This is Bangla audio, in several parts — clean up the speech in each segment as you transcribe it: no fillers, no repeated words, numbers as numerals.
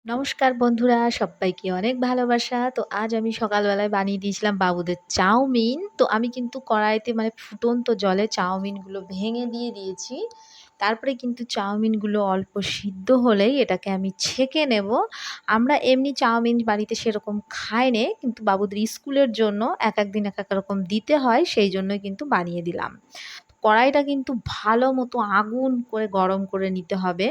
নমস্কার বন্ধুরা, সবাইকে অনেক ভালোবাসা। তো আজ আমি সকালবেলায় বানিয়ে দিয়েছিলাম বাবুদের চাউমিন। তো আমি কিন্তু কড়াইতে ফুটন্ত জলে চাউমিনগুলো ভেঙে দিয়ে দিয়েছি। তারপরে কিন্তু চাউমিনগুলো অল্প সিদ্ধ হলেই এটাকে আমি ছেঁকে নেব। আমরা এমনি চাউমিন বাড়িতে সেরকম খাই নে, কিন্তু বাবুদের স্কুলের জন্য এক দিন এক রকম দিতে হয়, সেই জন্যই কিন্তু বানিয়ে দিলাম। কড়াইটা কিন্তু ভালো মতো আগুন করে গরম করে নিতে হবে।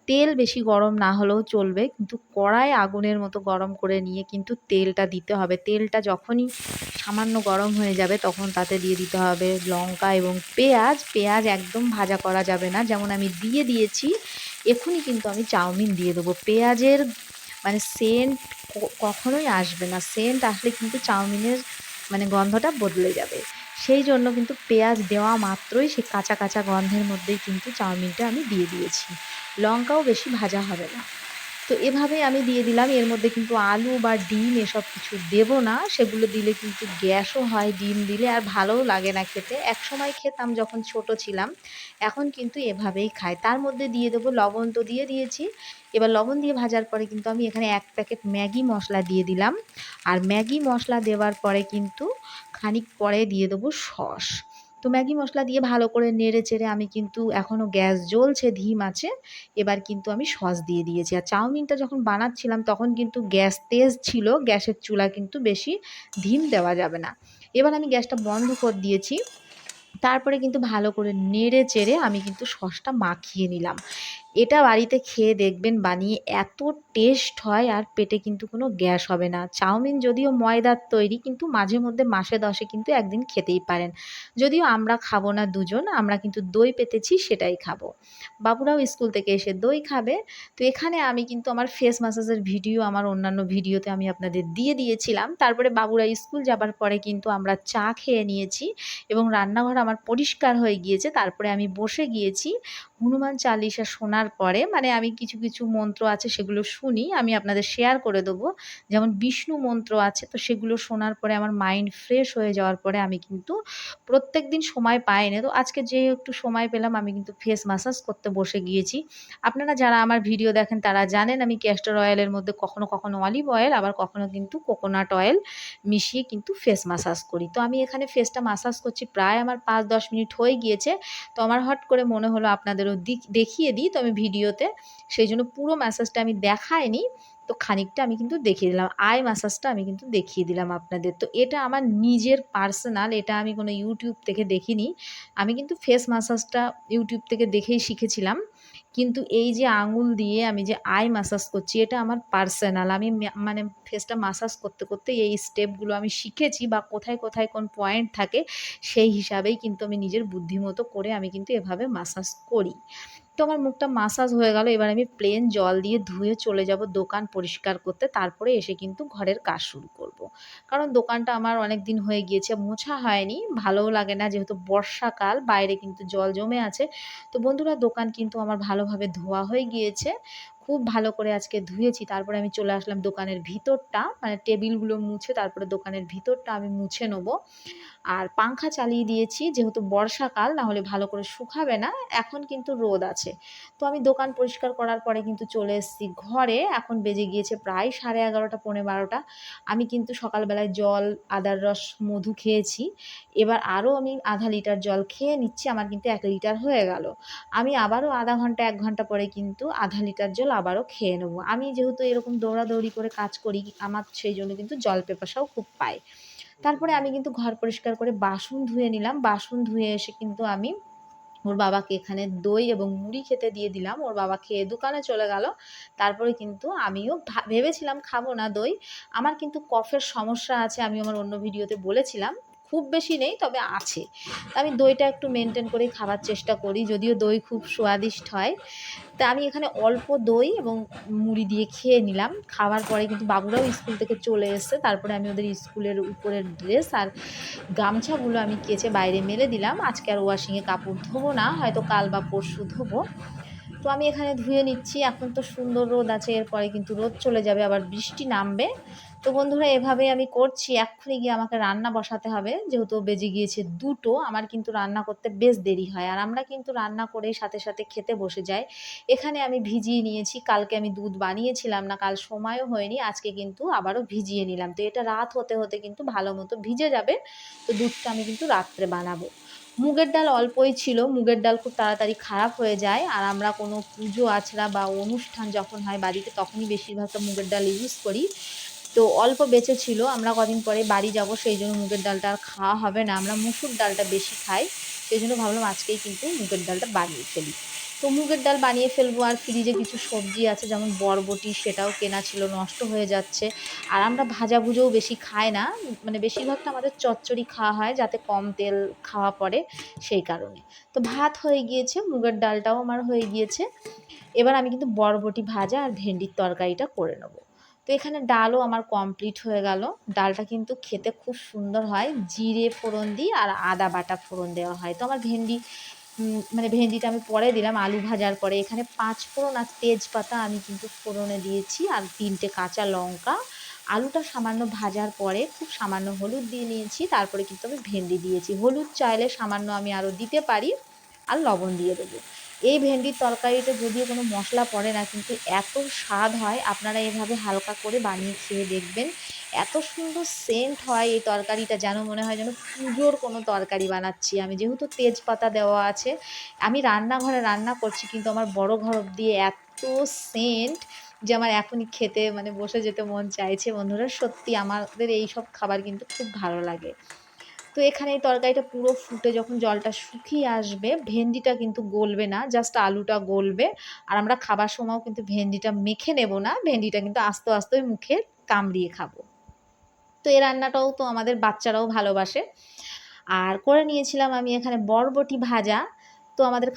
তেল বেশি গরম না হলেও চলবে, কিন্তু কড়াই আগুনের মতো গরম করে নিয়ে কিন্তু তেলটা দিতে হবে। তেলটা যখনই সামান্য গরম হয়ে যাবে তখন তাতে দিয়ে দিতে হবে লঙ্কা এবং পেঁয়াজ। পেঁয়াজ একদম ভাজা করা যাবে না, যেমন আমি দিয়ে দিয়েছি। এক্ষুনি কিন্তু আমি চাউমিন দিয়ে দেবো। পেঁয়াজের সেন্ট কখনোই আসবে না। সেন্ট আসলে কিন্তু চাউমিনের গন্ধটা বদলে যাবে। সেই জন্য কিন্তু পেঁয়াজ দেওয়া মাত্রই সে কাঁচা কাঁচা গন্ধের মধ্যেই কিন্তু চাউমিনটা আমি দিয়ে দিয়েছি। লঙ্কাও বেশি ভাজা হবে না। তো এভাবেই আমি দিয়ে দিলাম। এর মধ্যে কিন্তু আলু বা ডিম এসব কিছু দেব না। সেগুলো দিলে কিন্তু গ্যাসও হয় ডিম দিলে, আর ভালোও লাগে না খেতে। একসময় খেতাম যখন ছোট ছিলাম, এখন কিন্তু এভাবেই খাই। তার মধ্যে দিয়ে দেবো লবণ, তো দিয়ে দিয়েছি। এবার লবণ দিয়ে ভাজার পরে কিন্তু আমি এখানে ১ প্যাকেট ম্যাগি মশলা দিয়ে দিলাম। আর ম্যাগি মশলা দেওয়ার পরে কিন্তু খানিক পরে দিয়ে দেবো সস। তো ম্যাগি মশলা দিয়ে ভালো করে নেড়ে চেড়ে আমি কিন্তু, এখনও গ্যাস জ্বলছে ধিম আঁচে, এবার কিন্তু আমি সস দিয়ে দিয়েছি। আর চাউমিনটা যখন বানাচ্ছিলাম তখন কিন্তু গ্যাস তেজ ছিল, গ্যাসের চুলা কিন্তু বেশি ধিম দেওয়া যাবে না। এবার আমি গ্যাসটা বন্ধ করে দিয়েছি। তারপরে কিন্তু ভালো করে নেড়ে চেড়ে আমি কিন্তু সসটা মাখিয়ে নিলাম। এটা বাড়িতে খেয়ে দেখবেন বানিয়ে, এত টেস্ট হয়, আর পেটে কিন্তু কোনো গ্যাস হবে না। চাউমিন যদিও ময়দার তৈরি, কিন্তু মাঝে মধ্যে মাসে ১০ কিন্তু একদিন খেতেই পারেন। যদিও আমরা খাবো না দুজন, আমরা কিন্তু দই পেতেছি সেটাই খাবো। বাবুরাও স্কুল থেকে এসে দই খাবে। তো এখানে আমি কিন্তু আমার ফেস ম্যাসাজের ভিডিও আমার অন্যান্য ভিডিওতে আমি আপনাদের দিয়ে দিয়েছিলাম। তারপরে বাবুরা স্কুল যাবার পরে কিন্তু আমরা চা খেয়ে নিয়েছি এবং রান্নাঘর আমার পরিষ্কার হয়ে গিয়েছে। তারপরে আমি বসে গিয়েছি হনুমান চালিসা শোনার পরে, আমি কিছু কিছু মন্ত্র আছে সেগুলো শুনি, আমি আপনাদের শেয়ার করে দেবো। যেমন বিষ্ণু মন্ত্র আছে, তো সেগুলো শোনার পরে আমার মাইন্ড ফ্রেশ হয়ে যাওয়ার পরে আমি কিন্তু প্রত্যেক দিন সময় পাই না, তো আজকে যে একটু সময় পেলাম আমি কিন্তু ফেস ম্যাসাজ করতে বসে গিয়েছি। আপনারা যারা আমার ভিডিও দেখেন তারা জানেন আমি ক্যাস্টর অয়েলের মধ্যে কখনো কখনো অলিভ অয়েল, আবার কখনো কিন্তু কোকোনাট অয়েল মিশিয়ে কিন্তু ফেস ম্যাসাজ করি। তো আমি এখানে ফেসটা ম্যাসাজ করছি, প্রায় আমার ৫-১০ মিনিট হয়ে গিয়েছে। তো আমার হট করে মনে হলো আপনাদেরও দেখিয়ে দিই, তো আমি ভিডিওতে সেই জন্য পুরো ম্যাসাজটা আমি দেখাইনি। তো খানিকটা আমি কিন্তু দেখিয়ে দিলাম, আই ম্যাসাজটা আমি কিন্তু দেখিয়ে দিলাম আপনাদের। তো এটা আমার নিজের পার্সোনাল, এটা আমি কোনো ইউটিউব থেকে দেখিনি। আমি কিন্তু ফেস ম্যাসাজটা ইউটিউব থেকে দেখেই শিখেছিলাম, কিন্তু এই যে আঙুল দিয়ে আমি যে আই ম্যাসাজ করছি এটা আমার পার্সোনাল। আমি ফেসটা ম্যাসাজ করতে করতে এই স্টেপগুলো আমি শিখেছি, বা কোথায় কোথায় কোন পয়েন্ট থাকে সেই হিসাবেই কিন্তু আমি নিজের বুদ্ধিমতো করে আমি কিন্তু এভাবে ম্যাসাজ করি। তো আমার মুখটা ম্যাসাজ হয়ে গেল। এবার আমি প্লেন জল দিয়ে ধুয়ে চলে যাব দোকান পরিষ্কার করতে। তারপরে এসে কিন্তু ঘরের কাজ শুরু করব। কারণ দোকানটা আমার অনেক দিন হয়ে গিয়েছে, মোছা হয়নি। ভালোও লাগে না, যেহেতু বর্ষাকাল, বাইরে কিন্তু জল জমে আছে। তো বন্ধুরা, দোকান কিন্তু আমার ভালোভাবে ধোয়া হয়ে গিয়েছে। খুব ভালো করে আজকে ধুয়েছি। তারপরে আমি চলে আসলাম দোকানের ভিতরটা, টেবিলগুলো মুছে তারপরে দোকানের ভিতরটা আমি মুছে নেব। আর পাংখা চালিয়ে দিয়েছি, যেহেতু বর্ষাকাল, না হলে ভালো করে শুকাবে না। এখন কিন্তু রোদ আছে। তো আমি দোকান পরিষ্কার করার পরে কিন্তু চলে এসেছি ঘরে। এখন বেজে গিয়েছে প্রায় 11:30 পৌনে 12টা। আমি কিন্তু সকালবেলায় জল, আদার রস, মধু খেয়েছি। এবার আরও আমি আধা লিটার জল খেয়ে নিচ্ছি, আমার কিন্তু 1 লিটার হয়ে গেল। আমি আবারও আধা ঘন্টা 1 ঘন্টা পরে কিন্তু আধা লিটার জল আবারও খেয়ে নেব। আমি যেহেতু এরকম দৌড়াদৌড়ি করে কাজ করি, আমার সেই জন্য কিন্তু জল পিপাসাও খুব পায়। তারপরে আমি কিন্তু ঘর পরিষ্কার করে বাসন ধুয়ে নিলাম। বাসন ধুয়ে এসে কিন্তু আমি ওর বাবাকে এখানে দই এবং মুড়ি খেতে দিয়ে দিলাম। ওর বাবা খেয়ে দোকানে চলে গেল। তারপরে কিন্তু আমিও ভেবেছিলাম খাবো না দই। আমার কিন্তু কফের সমস্যা আছে, আমি আমার অন্য ভিডিওতে বলেছিলাম। খুব বেশি নেই, তবে আছে। আমি দইটা একটু মেনটেন করেই খাবার চেষ্টা করি, যদিও দই খুব স্বাদিষ্ট হয়। তা আমি এখানে অল্প দই এবং মুড়ি দিয়ে খেয়ে নিলাম। খাওয়ার পরে কিন্তু বাবুরাও স্কুল থেকে চলে এসছে। তারপরে আমি ওদের স্কুলের উপরের ড্রেস আর গামছাগুলো আমি কেচে বাইরে মেলে দিলাম। আজকে আর ওয়াশিংয়ে কাপড় ধোবো না, হয়তো কাল বা পরশু ধোবো। তো আমি এখানে ধুয়ে নিচ্ছি। এখন তো সুন্দর রোদ আছে, এরপরে কিন্তু রোদ চলে যাবে, আবার বৃষ্টি নামবে। তো বন্ধুরা এভাবেই আমি করছি। এক্ষুনি গিয়ে আমাকে রান্না বসাতে হবে, যেহেতু বেজে গিয়েছে ২টো। আমার কিন্তু রান্না করতে বেশ দেরি হয়, আর আমরা কিন্তু রান্না করে সাথে সাথে খেতে বসে যাই। এখানে আমি ভিজিয়ে নিয়েছি, কালকে আমি দুধ বানিয়েছিলাম না, কাল সময়ও হয়নি, আজকে কিন্তু আবারও ভিজিয়ে নিলাম। তো এটা রাত হতে হতে কিন্তু ভালো মতো ভিজে যাবে। তো দুধটা আমি কিন্তু রাত্রে বানাবো। মুগের ডাল অল্পই ছিল, মুগের ডাল খুব তাড়াতাড়ি খারাপ হয়ে যায়, আর আমরা কোনো পুজো আছড়া বা অনুষ্ঠান যখন হয় বাড়িতে তখনই বেশিরভাগটা মুগের ডাল ইউজ করি। তো অল্প বেঁচে ছিল, আমরা কদিন পরে বাড়ি যাব, সেই জন্য মুগের ডালটা আর খাওয়া হবে না, আমরা মুসুর ডালটা বেশি খাই। সেই জন্য ভাবলাম আজকেই কিন্তু মুগের ডালটা বানিয়ে ফেলি। তো মুগের ডাল বানিয়ে ফেলবো, আর ফ্রিজে কিছু সবজি আছে যেমন বরবটি, সেটাও কেনা ছিল, নষ্ট হয়ে যাচ্ছে। আর আমরা ভাজাভুজিও বেশি খাই না, মানে বেশিরভাগটা আমাদের চচ্চড়ি খাওয়া হয় যাতে কম তেল খাওয়া পড়ে, সেই কারণে। তো ভাত হয়ে গিয়েছে, মুগের ডালটাও আমার হয়ে গিয়েছে। এবার আমি কিন্তু বরবটি ভাজা আর ভেন্ডির তরকারিটা করে নেব। তো এখানে ডালও আমার কমপ্লিট হয়ে গেল। ডালটা কিন্তু খেতে খুব সুন্দর হয়, জিরে ফোড়ন দিই আর আদা বাটা ফোড়ন দেওয়া হয়। তো আমার ভেন্ডি মানে ভেন্ডিটা আমি পরে দিলাম আলু ভাজার পরে। এখানে ৫ ফোড়ন আর তেজপাতা আমি কিন্তু ফোড়নে দিয়েছি, আর ৩টে কাঁচা লঙ্কা। আলুটা সামান্য ভাজার পরে খুব সামান্য হলুদ দিয়ে নিয়েছি, তারপরে কিন্তু আমি ভেন্ডি দিয়েছি। হলুদ চাইলে সামান্য আমি আরও দিতে পারি, আর লবণ দিয়ে দেবো। এই ভেন্ডির তরকারিতে যদিও কোনো মশলা পড়ে না, কিন্তু এত স্বাদ হয়, আপনারা এভাবে হালকা করে বানিয়ে খেয়ে দেখবেন। এত সুন্দর সেন্ট হয় এই তরকারিটা, যেন মনে হয় যেন পুজোর কোনো তরকারি বানাচ্ছি আমি। যেহেতু তেজপাতা দেওয়া আছে, আমি রান্নাঘরে রান্না করছি কিন্তু আমার বড় ঘর অব্দি এত সেন্ট যে আমার এখনই খেতে মানে বসে যেতে মন চাইছে। বন্ধুরা সত্যি আমাদের এইসব খাবার কিন্তু খুব ভালো লাগে। তো এখানে এই তরকারিটা পুরো ফুটে যখন জলটা শুকিয়ে আসবে, ভেন্ডিটা কিন্তু গলবে না, জাস্ট আলুটা গলবে। আর আমরা খাবার সময়ও কিন্তু ভেন্ডিটা মেখে নেব না, ভেন্ডিটা কিন্তু আস্তে আস্তে মুখে কামড়িয়ে খাবো। তো এই রান্নাটাও তো আমাদের বাচ্চারাও ভালোবাসে। আর করে নিয়েছিলাম আমি এখানে বরবটি ভাজা। তো আমাদের